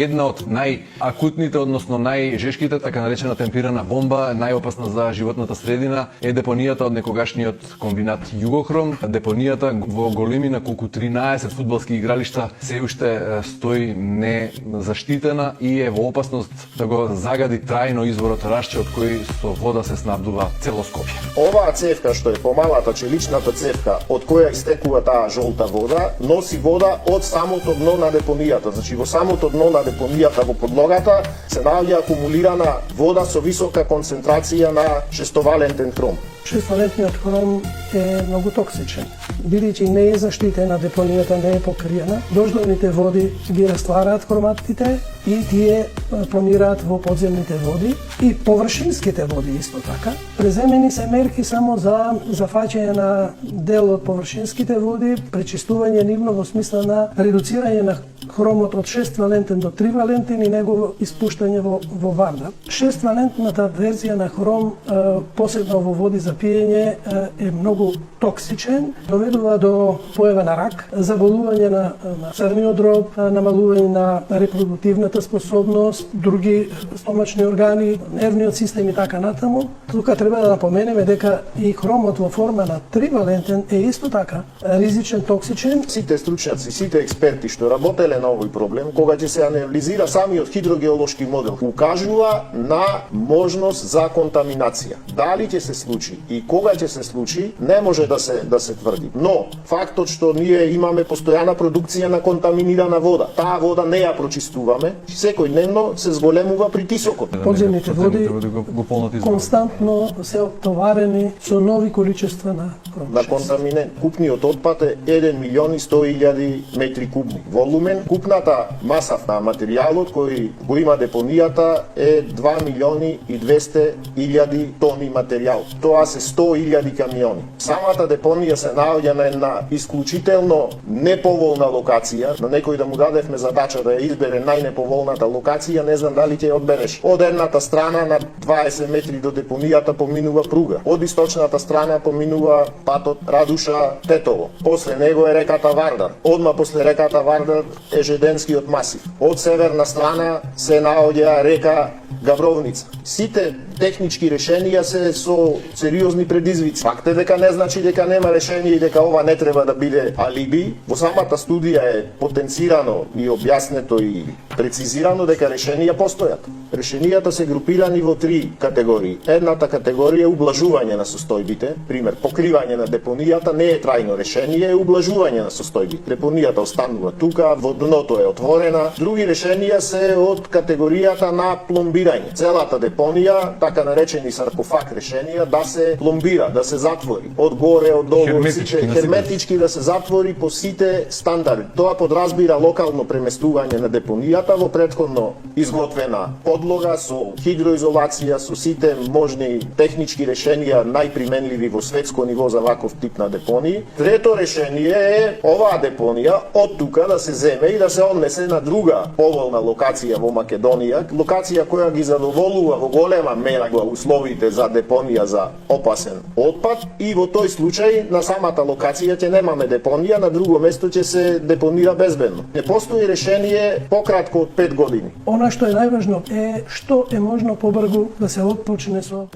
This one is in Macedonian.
една од најакутните, односно најжешките, така наречена темпирана бомба, најопасна за животната средина е депонијата од некогашниот комбинат Југохром. Депонијата во големина колку 13 фудбалски игралишта се уште стои незаштитена и е во опасност да го загади трајно изворот Рашче, од кој со вода се снабдува цело Скопје. Оваа цевка што е помалата челичната цевка од која истекува таа жолта вода, носи вода од самото дно на депонијата. Значи во самото дно на депонијата во подлогата се наоѓа акумулирана вода со висока концентрација на шестовалентен хром. Шествалентниот хром е многу токсичен. Бидејќи не е заштитена депонијата, не е покриена, дождовните води ги раствараат хроматите и тие понираат во подземните води и површинските води исто така. Преземени се мерки само за зафаќање на дел од површинските води, пречистување нивно во смисла на редуцирање на хромот од 6-валентен до 3-валентен и негово испуштање во варда. 6-валентната верзија на хром, посебно во води за пиење, е многу токсичен, доведува до појава на рак, заболување на црниот дроб, намалување на репродуктивната способност, други стомачни органи, нервниот систем и така натаму. Тука треба да напоменеме дека и хромот во форма на 3-валентен е исто така ризичен, токсичен. Сите стручњаци, сите експерти што работеле на овој проблем, кога ќе се анализира самиот хидрогеолошки модел, укажува на можност за контаминација. Дали ќе се случи и кога ќе се случи, не може да се тврди. Но фактот што ние имаме постојана продукција на контаминирана вода, таа вода не ја прочистуваме, секојдневно се зголемува притисокот. Подземните води константно се оптоварени со нови количества на хром. На контаминен. Купниот отпад е 1.100.000 метри кубни. Волумен, купната маса на материјалот кој го има депонијата е 2.200.000 тони материјал. Тоа се 100.000 камиони. Самата депонија се наоѓа на една исклучително неповолна локација. На некој да му дадевме задача да ја избере најнеповолната локација, не знам дали ќе ја одбереш. Од едната страна на 20 метри до депонијата поминува пруга. Од источната страна поминува патот Радуша-Тетово. После него е реката Вардар. Одма после реката Вардар е Жеденскиот масив. Од северна страна се наоѓа река Габровница. Сите технички решенија се со сериозни предизвици. Факт е дека не значи дека нема решение и дека ова не треба да биде алиби. Во самата студија е потенцирано и објаснето и прецизирано дека решенија постојат. Решенијата се групирани во 3 категории. Едната категорија е ублажување на состојбите, пример покривање на депонијата не е трајно решение, е ублажување на состојбите. Депонијата останува тука, во дното е отворена. Други решенија се од категоријата на пломбирање. Целата депонија, така наречени саркофаг решенија, да се пломбира, да се затвори. Од горе, од долу, херметички да се затвори по сите стандарди. Тоа подразбира локално преместување на депонијата во претходно изготвена подлога со хидроизолација, со сите можни технички решенија најприменливи во светско ниво за ваков тип на депонии. Трето решение е оваа депонија од тука да се земе и да се однесе на друга поволна локација во Македонија, локација која ги задоволува во голема мера условите за депонија за опасен отпад и во тој случај на самата локација ќе немаме депонија, на друго место ќе се депонира безбедно. Не постои решение пократко од 5 години. Она што е најважно е што е можно побрзо да се отпочне со